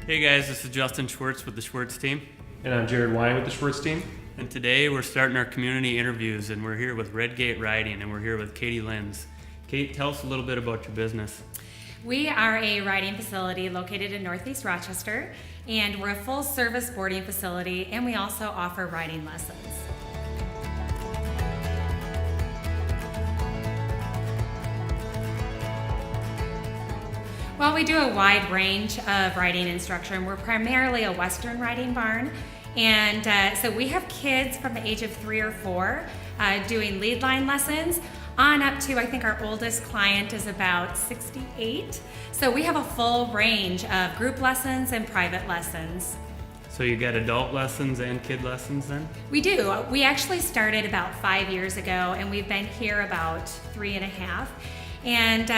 Hey guys, this is Justin Schwirtz with the Schwirtz Team. And I'm Jared Wine with the Schwirtz Team. And today we're starting our community interviews, and we're here with Redgate Riding, and we're here with Katie Lenz. Kate, tell us a little bit about your business. We are a riding facility located in Northeast Rochester, and we're a full-service boarding facility, and we also offer riding lessons. Well, we do a wide range of riding instruction. We're primarily a Western riding barn, and so we have kids from the age of 3 or 4 doing lead line lessons on up to, I think our oldest client is about 68. So we have a full range of group lessons and private lessons. So you got adult lessons and kid lessons then? We do. We actually started about 5 years ago, and we've been here about 3.5. And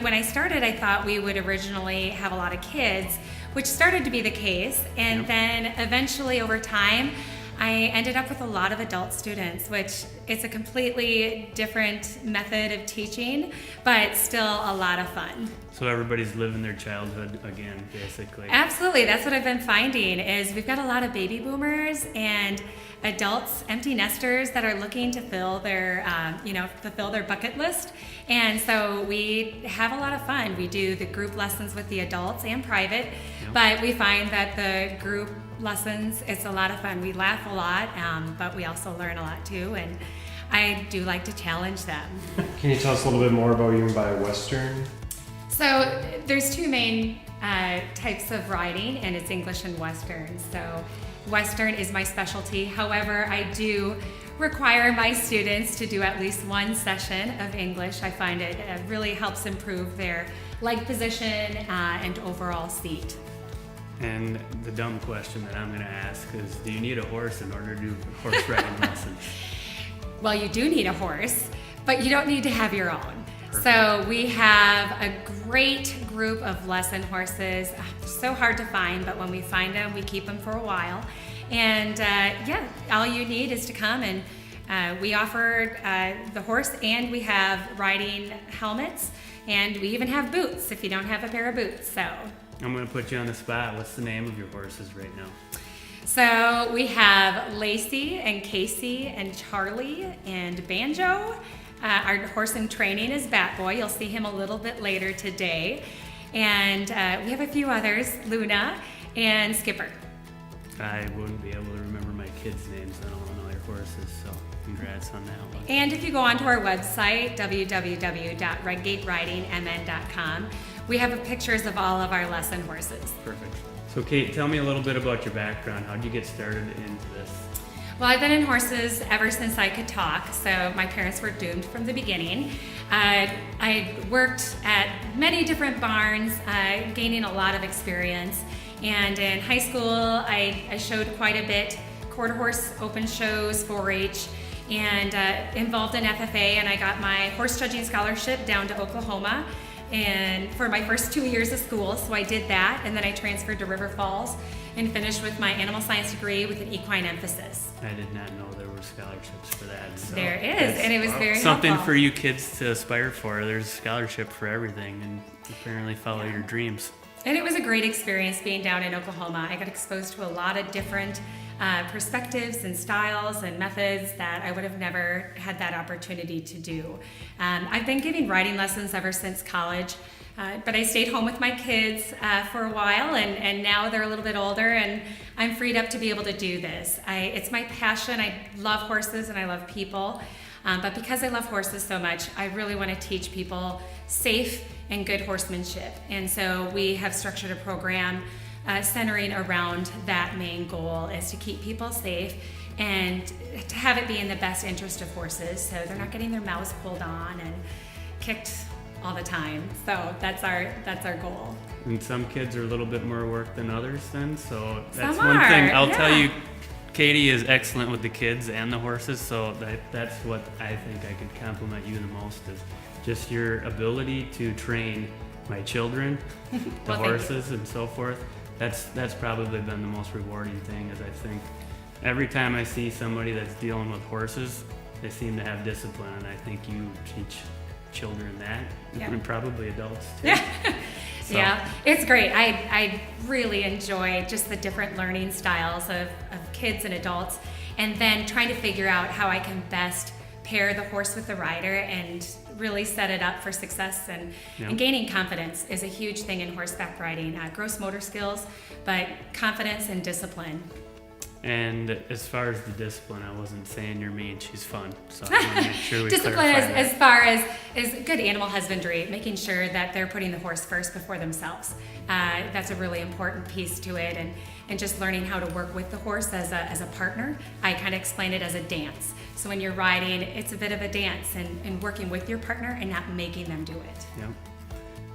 when I started, I thought we would originally have a lot of kids, which started to be the case. And then eventually over time, I ended up with a lot of adult students, which it's a completely different method of teaching, but still a lot of fun. So everybody's living their childhood again, basically. Absolutely. That's what I've been finding is we've got a lot of baby boomers and adults, empty nesters that are looking to fulfill their bucket list. And so we have a lot of fun. We do the group lessons with the adults and private, but we find that the group lessons, it's a lot of fun. We laugh a lot, but we also learn a lot too. And I do like to challenge them. Can you tell us a little bit more about what you mean by Western? So there's two main types of riding, and it's English and Western. So Western is my specialty. However, I do require my students to do at least one session of English. I find it really helps improve their leg position and overall seat. And the dumb question that I'm going to ask is, do you need a horse in order to do horse riding lessons? Well, you do need a horse, but you don't need to have your own. Perfect. So we have a great group of lesson horses. So hard to find, but when we find them, we keep them for a while. And all you need is to come, and we offer the horse, and we have riding helmets, and we even have boots if you don't have a pair of boots. So I'm going to put you on the spot. What's the name of your horses right now? So we have Lacey and Casey and Charlie and Banjo. Our horse in training is Bat Boy. You'll see him a little bit later today. And we have a few others, Luna and Skipper. I wouldn't be able to remember my kids' names. I don't know your horses, so congrats on that one. And if you go onto our website, www.redgateridingmn.com, we have pictures of all of our lesson horses. Perfect. So Kate, tell me a little bit about your background. How did you get started into this? Well, I've been in horses ever since I could talk, so my parents were doomed from the beginning. I worked at many different barns, gaining a lot of experience. And in high school, I showed quite a bit, quarter horse open shows, 4-H, and involved in FFA, and I got my horse judging scholarship down to Oklahoma and for my first 2 years of school, so I did that, and then I transferred to River Falls and finished with my animal science degree with an equine emphasis. I did not know there were scholarships for that. So there is, and it was very something helpful for you kids to aspire for. There's a scholarship for everything, and apparently follow your dreams. And it was a great experience being down in Oklahoma. I got exposed to a lot of different perspectives and styles and methods that I would have never had that opportunity to do. I've been giving riding lessons ever since college, but I stayed home with my kids for a while, and now they're a little bit older, and I'm freed up to be able to do this. It's my passion. I love horses and I love people, but because I love horses so much, I really want to teach people safe and good horsemanship. And so we have structured a program centering around that main goal, is to keep people safe and to have it be in the best interest of horses, so they're not getting their mouths pulled on and kicked all the time. So that's our goal. And some kids are a little bit more work than others then, so that's Some one are, thing I'll yeah. tell you. Katie is excellent with the kids and the horses, so that's what I think I could compliment you the most, is just your ability to train my children, the horses and so forth. That's probably been the most rewarding thing, is I think every time I see somebody that's dealing with horses, they seem to have discipline, and I think you teach children that, and probably adults too. Yeah. So. Yeah, it's great. I really enjoy just the different learning styles of kids and adults, and then trying to figure out how I can best pair the horse with the rider and really set it up for success. And gaining confidence is a huge thing in horseback riding. Gross motor skills, but confidence and discipline. And as far as the discipline, I wasn't saying you're mean. She's fun. So I want to make sure we Discipline clarify that. as far as good animal husbandry, making sure that they're putting the horse first before themselves. That's a really important piece to it, and just learning how to work with the horse as a partner. I kind of explain it as a dance. So when you're riding, it's a bit of a dance, and working with your partner and not making them do it. Yep.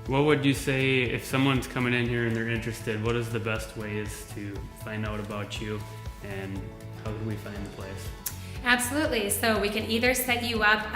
What would you say if someone's coming in here and they're interested? What is the best ways to find out about you, and how do we find the place? Absolutely. So we can either set you up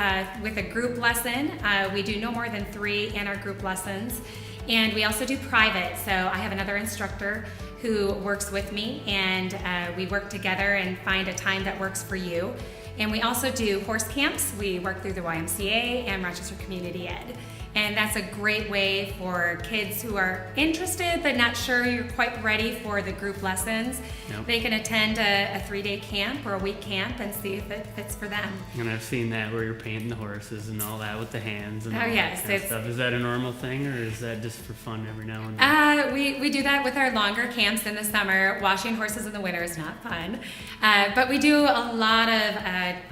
with a group lesson. We do no more than 3 in our group lessons. And we also do private. So I have another instructor who works with me, and we work together and find a time that works for you. And we also do horse camps. We work through the YMCA and Rochester Community Ed. And that's a great way for kids who are interested but not sure you're quite ready for the group lessons. Yep. They can attend a 3-day camp or a week camp and see if it fits for them. And I've seen that where you're painting the horses and all that with the hands and all yes, that kind of stuff. Is that a normal thing, or is that just for fun every now and then? We do that with our longer camps in the summer. Washing horses in the winter is not fun. But we do a lot of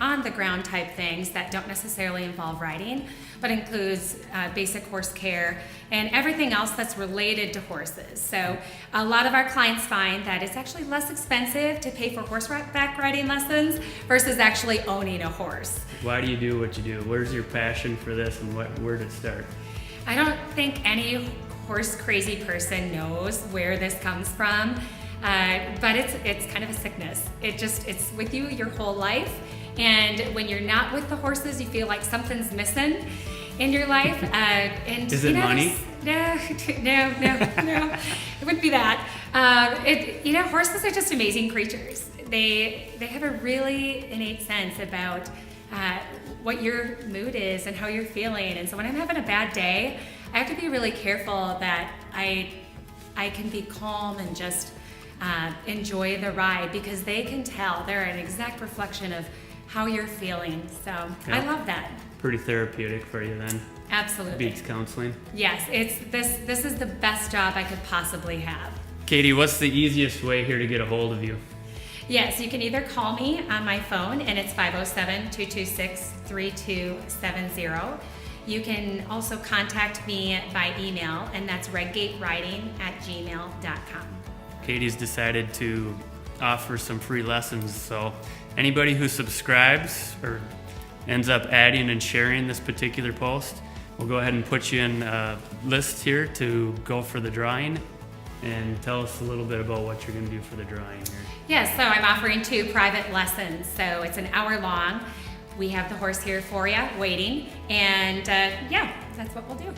on-the-ground type things that don't necessarily involve riding, but includes basic horse care and everything else that's related to horses. So a lot of our clients find that it's actually less expensive to pay for horseback riding lessons versus actually owning a horse. Why do you do what you do? Where's your passion for this, and where did it start? I don't think any horse crazy person knows where this comes from, but it's kind of a sickness. It's with you your whole life, and when you're not with the horses, you feel like something's missing in your life. And is it money? No, it wouldn't be that. Horses are just amazing creatures. They have a really innate sense about what your mood is and how you're feeling. And so when I'm having a bad day, I have to be really careful that I can be calm and just enjoy the ride, because they can tell. They're an exact reflection of how you're feeling. So I love that. Pretty therapeutic for you then. Absolutely. Beats counseling. Yes, this is the best job I could possibly have. Katie, what's the easiest way here to get a hold of you? Yes, you can either call me on my phone, and it's 507-226-3270. You can also contact me by email, and that's redgateriding@gmail.com. Katie's decided to offer some free lessons, so anybody who subscribes or ends up adding and sharing this particular post, we'll go ahead and put you in a list here to go for the drawing. And tell us a little bit about what you're going to do for the drawing here. Yes, so I'm offering 2 private lessons. So it's an hour long. We have the horse here for you, waiting. And that's what we'll do.